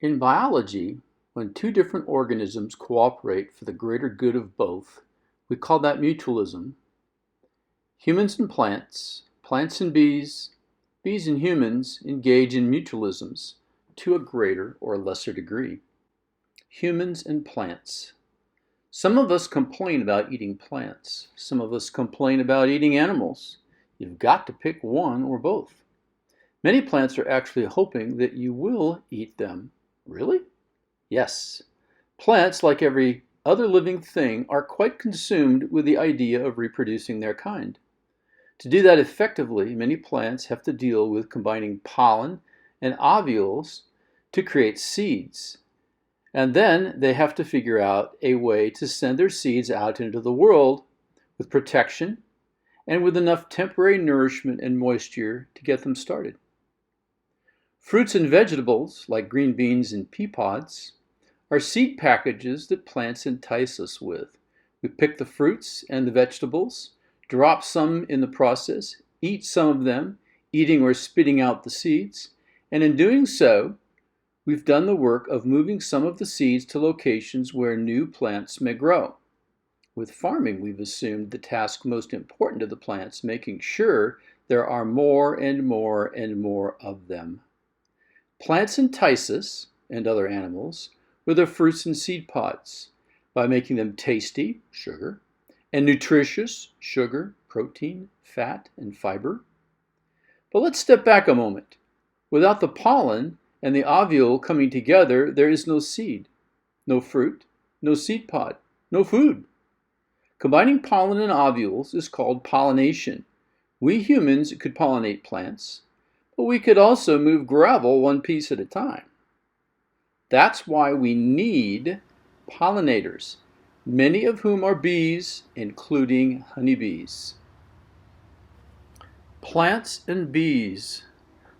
In biology, when two different organisms cooperate for the greater good of both, we call that mutualism. Humans and plants, plants and bees, bees and humans engage in mutualisms to a greater or lesser degree. Humans and plants. Some of us complain about eating plants. Some of us complain about eating animals. You've got to pick one or both. Many plants are actually hoping that you will eat them. Really? Yes. Plants, like every other living thing, are quite consumed with the idea of reproducing their kind. To do that effectively, many plants have to deal with combining pollen and ovules to create seeds. And then they have to figure out a way to send their seeds out into the world with protection and with enough temporary nourishment and moisture to get them started. Fruits and vegetables, like green beans and pea pods, are seed packages that plants entice us with. We pick the fruits and the vegetables, drop some in the process, eat some of them, eating or spitting out the seeds, and in doing so, we've done the work of moving some of the seeds to locations where new plants may grow. With farming, we've assumed the task most important to the plants, making sure there are more and more and more of them. Plants entice us, and other animals, with their fruits and seed pods by making them tasty, sugar, and nutritious, sugar, protein, fat, and fiber. But let's step back a moment. Without the pollen and the ovule coming together, there is no seed, no fruit, no seed pod, no food. Combining pollen and ovules is called pollination. We humans could pollinate plants, but we could also move gravel one piece at a time. That's why we need pollinators, many of whom are bees, including honeybees. Plants and bees.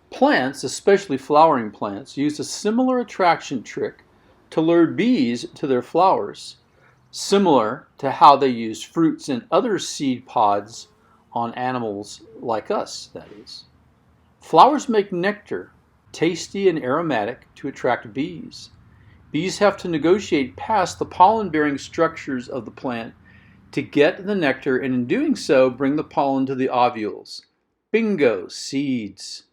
Plants, especially flowering plants, use a similar attraction trick to lure bees to their flowers, similar to how they use fruits and other seed pods on animals like us, that is. Flowers make nectar, tasty and aromatic, to attract bees. Bees have to negotiate past the pollen-bearing structures of the plant to get the nectar, and in doing so, bring the pollen to the ovules. Bingo, seeds.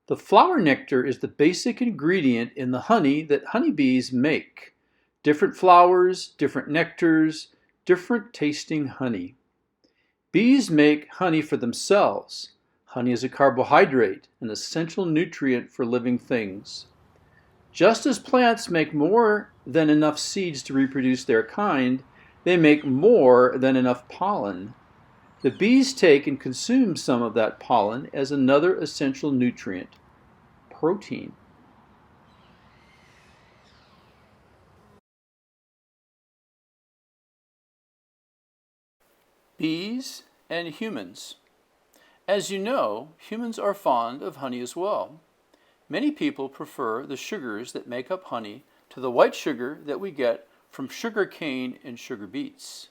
The flower nectar is the basic ingredient in the honey that honeybees make. Different flowers, different nectars, different tasting honey. Bees make honey for themselves. Honey is a carbohydrate, an essential nutrient for living things. Just as plants make more than enough seeds to reproduce their kind, they make more than enough pollen. The bees take and consume some of that pollen as another essential nutrient, protein. Bees and humans. As you know, humans are fond of honey as well. Many people prefer the sugars that make up honey to the white sugar that we get from sugar cane and sugar beets.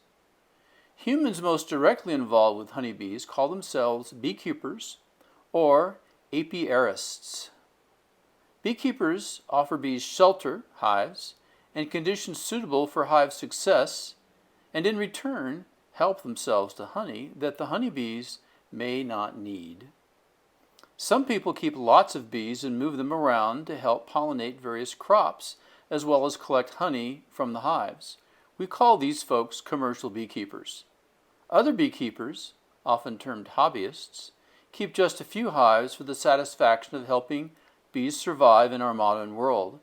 Humans most directly involved with honeybees call themselves beekeepers or apiarists. Beekeepers offer bees shelter, hives, and conditions suitable for hive success, and in return help themselves to honey that the honeybees may not need. Some people keep lots of bees and move them around to help pollinate various crops, as well as collect honey from the hives. We call these folks commercial beekeepers. Other beekeepers, often termed hobbyists, keep just a few hives for the satisfaction of helping bees survive in our modern world,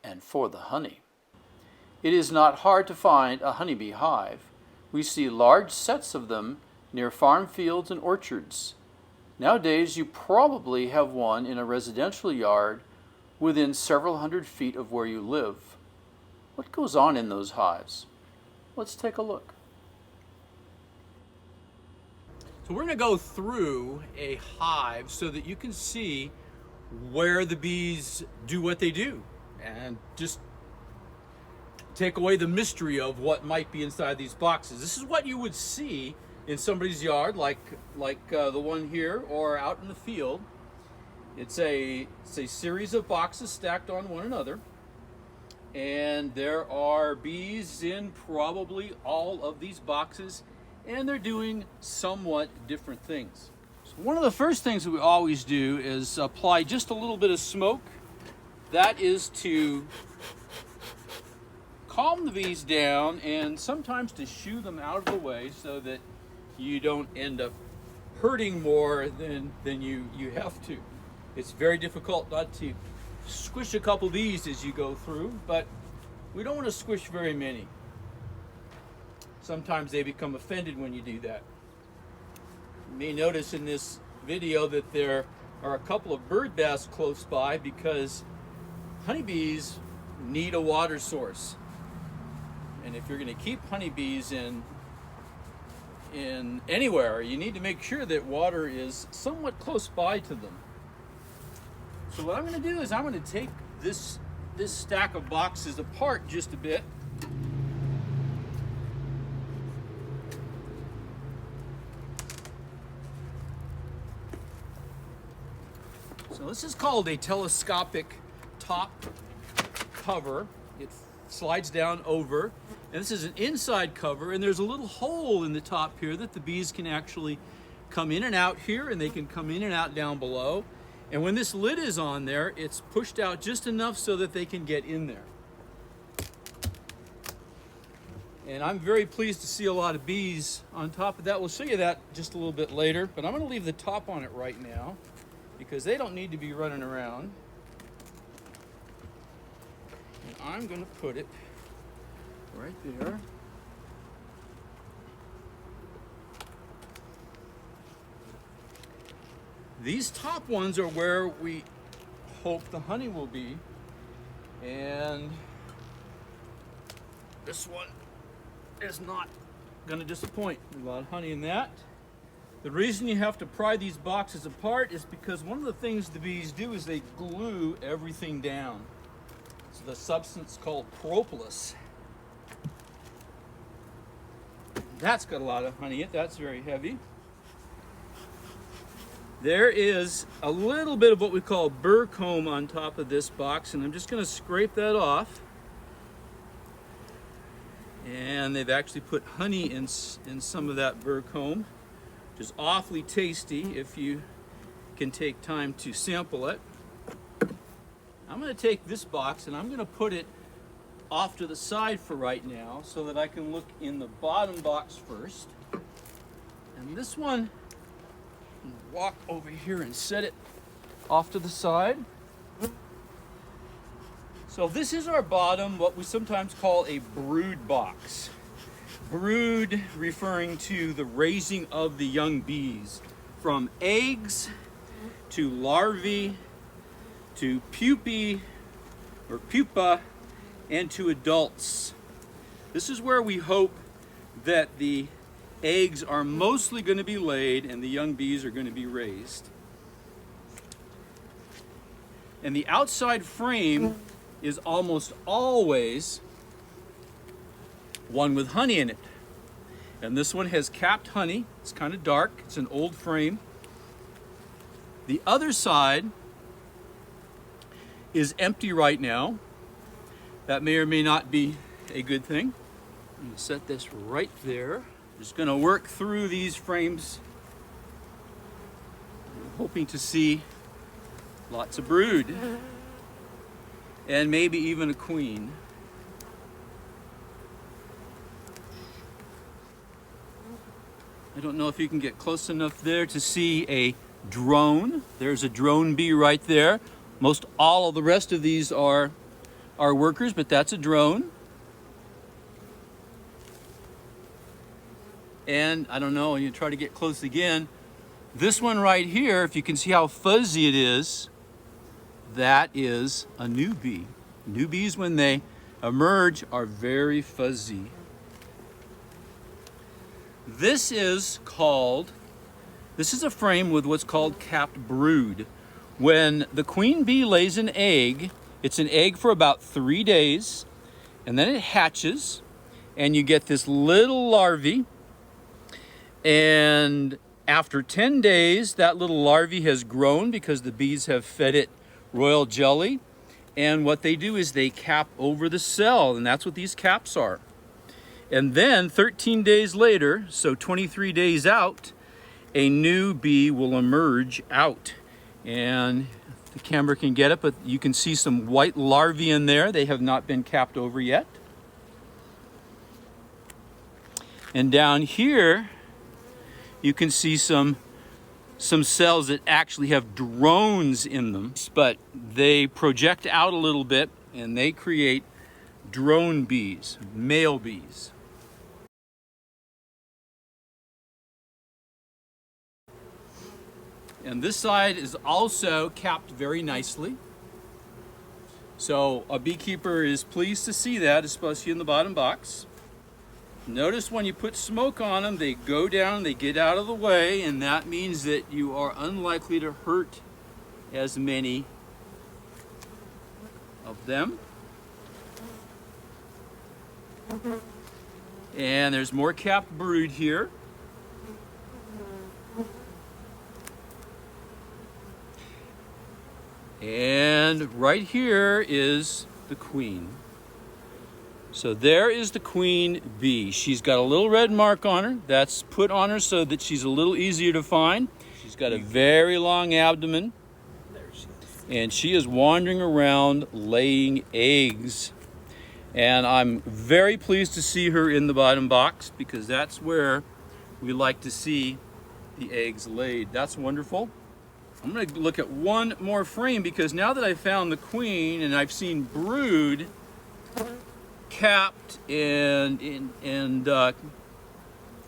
and for the honey. It is not hard to find a honeybee hive. We see large sets of them near farm fields and orchards. Nowadays, you probably have one in a residential yard within several hundred feet of where you live. What goes on in those hives? Let's take a look. So we're going to go through a hive so that you can see where the bees do what they do and just take away the mystery of what might be inside these boxes. This is what you would see in somebody's yard, like the one here, or out in the field. It's a series of boxes stacked on one another, and there are bees in probably all of these boxes, and they're doing somewhat different things. So one of the first things that we always do is apply just a little bit of smoke. That is to calm the bees down and sometimes to shoo them out of the way so that you don't end up hurting more than you have to. It's very difficult not to squish a couple of these as you go through, but we don't want to squish very many. Sometimes they become offended when you do that. You may notice in this video that there are a couple of bird baths close by because honeybees need a water source. And if you're going to keep honeybees in anywhere, you need to make sure that water is somewhat close by to them. So what I'm going to do is I'm going to take this stack of boxes apart just a bit. So this is called a telescopic top cover. It slides down over, and this is an inside cover, and there's a little hole in the top here that the bees can actually come in and out here, and they can come in and out down below. And when this lid is on there, it's pushed out just enough so that they can get in there. And I'm very pleased to see a lot of bees on top of that. We'll show you that just a little bit later, but I'm going to leave the top on it right now because they don't need to be running around. And I'm going to put it right there. These top ones are where we hope the honey will be, and this one is not going to disappoint. There's a lot of honey in that. The reason you have to pry these boxes apart is because one of the things the bees do is they glue everything down. It's the substance called propolis. That's got a lot of honey in it. That's very heavy. There is a little bit of what we call burr comb on top of this box, and I'm just going to scrape that off. And they've actually put honey in some of that burr comb, which is awfully tasty if you can take time to sample it. I'm going to take this box and I'm going to put it off to the side for right now so that I can look in the bottom box first. And this one, walk over here and set it off to the side. So this is our bottom, what we sometimes call a brood box. Brood referring to the raising of the young bees from eggs to larvae to pupae or pupa and to adults. This is where we hope that the eggs are mostly going to be laid and the young bees are going to be raised. And the outside frame is almost always one with honey in it. And this one has capped honey. It's kind of dark. It's an old frame. The other side is empty right now. That may or may not be a good thing. I'm going to set this right there. Just going to work through these frames. I'm hoping to see lots of brood. And maybe even a queen. I don't know if you can get close enough there to see a drone. There's a drone bee right there. Most all of the rest of these are workers, but that's a drone. And I don't know, you try to get close again. This one right here, if you can see how fuzzy it is, that is a new bee. New bees, when they emerge, are very fuzzy. This is a frame with what's called capped brood. When the queen bee lays an egg, it's an egg for about 3 days, and then it hatches, and you get this little larvae, and After 10 days, that little larvae has grown because the bees have fed it royal jelly. And what they do is they cap over the cell, and that's what these caps are. And then 13 days later, so 23 days out, a new bee will emerge out. And the camera can get it, but you can see some white larvae in there. They have not been capped over yet. And down here, you can see some cells that actually have drones in them, but they project out a little bit and they create drone bees, male bees. And this side is also capped very nicely. So a beekeeper is pleased to see that, especially in the bottom box. Notice when you put smoke on them, they go down, they get out of the way, and that means that you are unlikely to hurt as many of them. And there's more capped brood here. And right here is the queen. So there is the queen bee. She's got a little red mark on her. That's put on her so that she's a little easier to find. She's got a very long abdomen. And she is wandering around laying eggs. And I'm very pleased to see her in the bottom box because that's where we like to see the eggs laid. That's wonderful. I'm going to look at one more frame because now that I've found the queen and I've seen brood capped and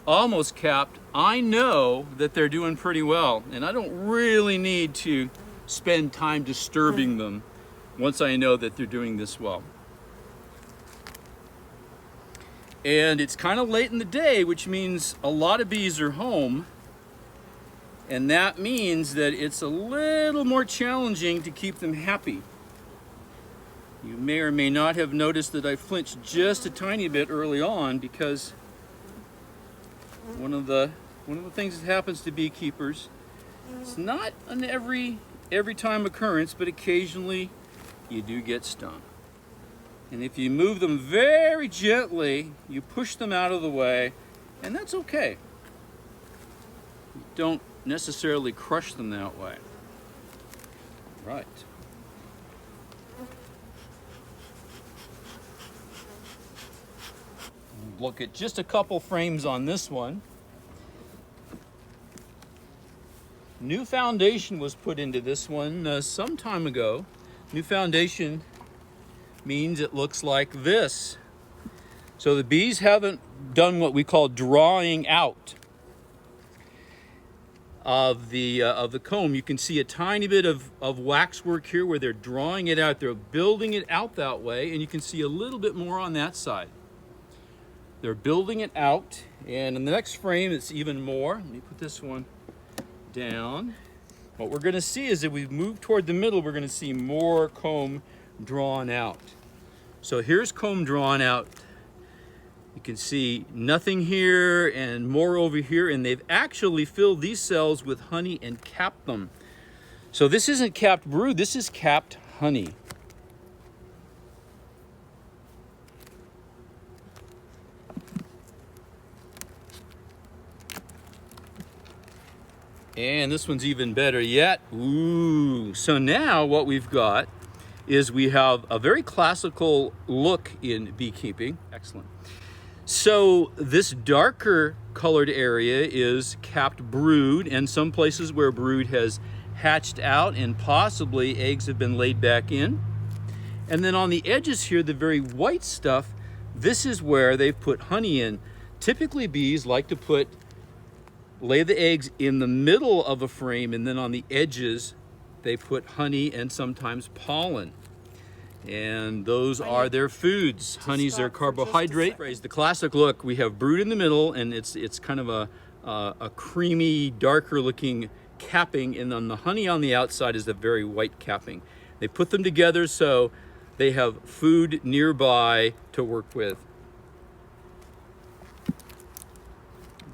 almost capped, I know that they're doing pretty well, and I don't really need to spend time disturbing them once I know that they're doing this well. And it's kind of late in the day, which means a lot of bees are home, and that means that it's a little more challenging to keep them happy. You may or may not have noticed that I flinched just a tiny bit early on because one of the things that happens to beekeepers, it's not an every time occurrence, but occasionally you do get stung. And if you move them very gently, you push them out of the way, and that's okay. You don't necessarily crush them that way. Right. Look at just a couple frames on this one. New foundation was put into this one some time ago. New foundation means it looks like this. So the bees haven't done what we call drawing out of the comb. You can see a tiny bit of waxwork here where they're drawing it out. They're building it out that way, and you can see a little bit more on that side. They're building it out, and in the next frame it's even more. Let me put this one down. What we're going to see is if we move toward the middle, we're going to see more comb drawn out. So here's comb drawn out. You can see nothing here and more over here, and they've actually filled these cells with honey and capped them. So this isn't capped brood, this is capped honey. And this one's even better yet. Ooh, so now what we've got is we have a very classical look in beekeeping. Excellent. So this darker colored area is capped brood, and some places where brood has hatched out and possibly eggs have been laid back in. And then on the edges here, the very white stuff, this is where they've put honey in. Typically bees like to lay the eggs in the middle of a frame, and then on the edges they put honey and sometimes pollen. And those are their foods. Honey's their carbohydrate. The classic look, we have brood in the middle, and it's kind of a creamy, darker looking capping, and then the honey on the outside is the very white capping. They put them together so they have food nearby to work with.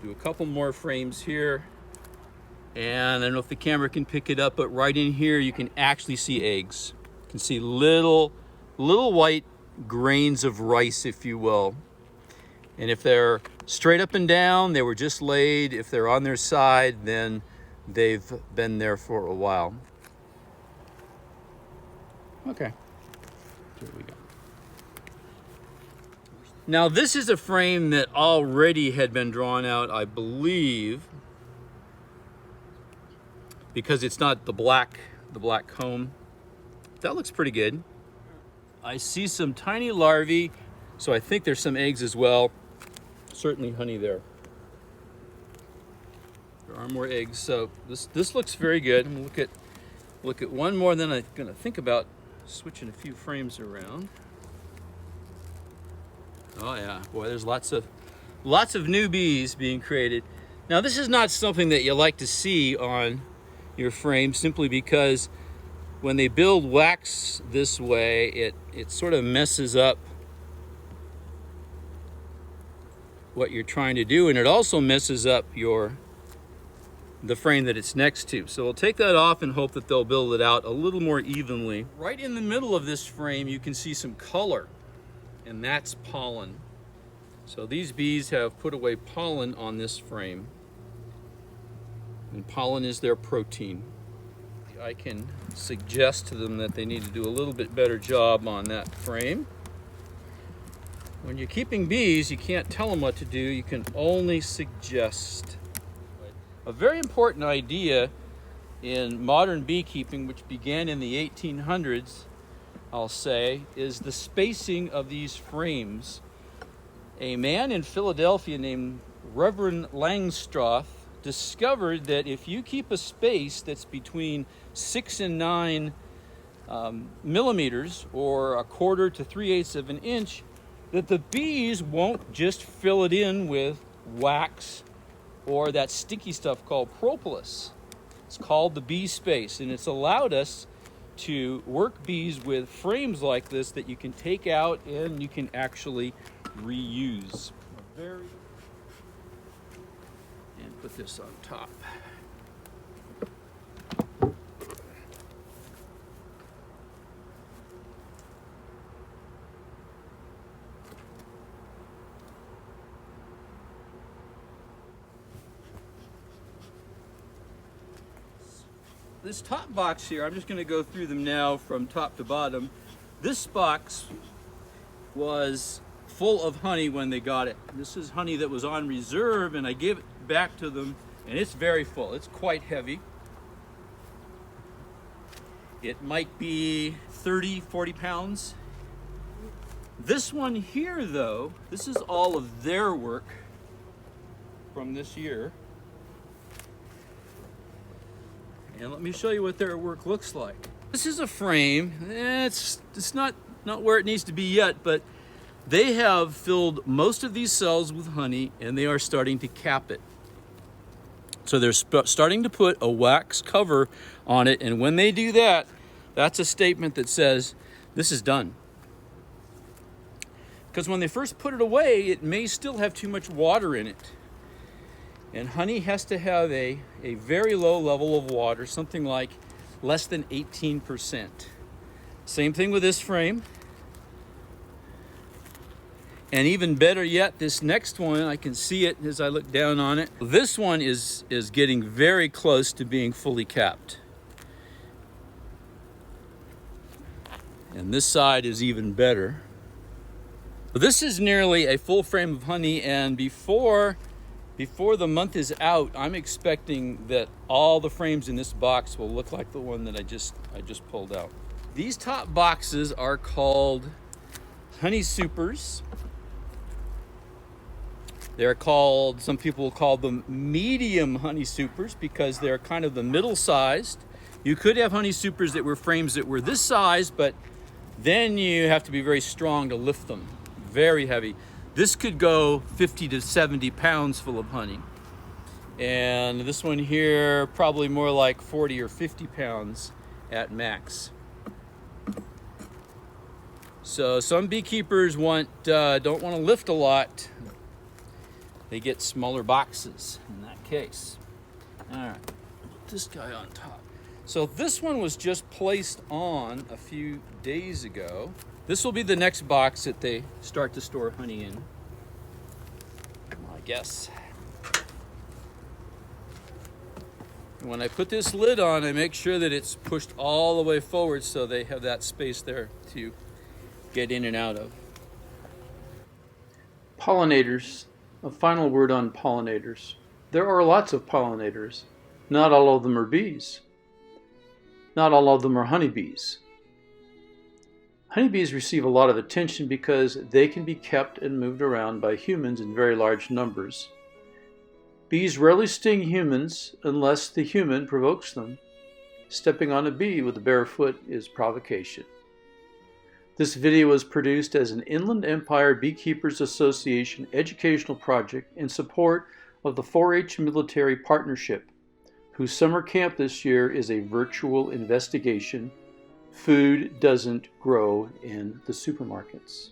Do a couple more frames here. And I don't know if the camera can pick it up, but right in here you can actually see eggs. You can see little white grains of rice, if you will. And if they're straight up and down, they were just laid. If they're on their side, then they've been there for a while. Okay, here we go. Now this is a frame that already had been drawn out, I believe, because it's not the black comb. That looks pretty good. I see some tiny larvae, so I think there's some eggs as well. Certainly honey there. There are more eggs, so this looks very good. I'm gonna look at one more, then I'm gonna think about switching a few frames around. Oh yeah, boy, there's lots of new bees being created. Now this is not something that you like to see on your frame, simply because when they build wax this way, it sort of messes up what you're trying to do, and it also messes up the frame that it's next to. So we'll take that off and hope that they'll build it out a little more evenly. Right in the middle of this frame you can see some color, and that's pollen. So these bees have put away pollen on this frame, and pollen is their protein. I can suggest to them that they need to do a little bit better job on that frame. When you're keeping bees, you can't tell them what to do, you can only suggest. A very important idea in modern beekeeping, which began in the 1800s, I'll say, is the spacing of these frames. A man in Philadelphia named Reverend Langstroth discovered that if you keep a space that's between 6 and 9 millimeters, or 1/4 to 3/8 of an inch, that the bees won't just fill it in with wax or that sticky stuff called propolis. It's called the bee space, and it's allowed us to work bees with frames like this that you can take out and you can actually reuse. And put this on top. This top box here, I'm just going to go through them now from top to bottom. This box was full of honey when they got it. This is honey that was on reserve, and I gave it back to them, and it's very full. It's quite heavy. It might be 30, 40 pounds. This one here, though, this is all of their work from this year. And let me show you what their work looks like. This is a frame. It's not where it needs to be yet, but they have filled most of these cells with honey, and they are starting to cap it. So they're starting to put a wax cover on it, and when they do that, that's a statement that says this is done. Because when they first put it away, it may still have too much water in it. And honey has to have a very low level of water, something like less than 18%. Same thing with this frame. And even better yet, this next one, I can see it as I look down on it. This one is getting very close to being fully capped. And this side is even better. This is nearly a full frame of honey, and before the month is out, I'm expecting that all the frames in this box will look like the one that I just pulled out. These top boxes are called honey supers. They're called, some people will call them medium honey supers because they're kind of the middle sized. You could have honey supers that were frames that were this size, but then you have to be very strong to lift them. Very heavy. This could go 50 to 70 pounds full of honey. And this one here, probably more like 40 or 50 pounds at max. So some beekeepers don't want to lift a lot. They get smaller boxes in that case. All right. this guy on top. So this one was just placed on a few days ago. This will be the next box that they start to store honey in, I guess. When I put this lid on, I make sure that it's pushed all the way forward so they have that space there to get in and out of. Pollinators. A final word on pollinators. There are lots of pollinators. Not all of them are bees. Not all of them are honeybees. Honeybees receive a lot of attention because they can be kept and moved around by humans in very large numbers. Bees rarely sting humans unless the human provokes them. Stepping on a bee with a bare foot is provocation. This video was produced as an Inland Empire Beekeepers Association educational project in support of the 4-H Military Partnership, whose summer camp this year is a virtual investigation. Food doesn't grow in the supermarkets.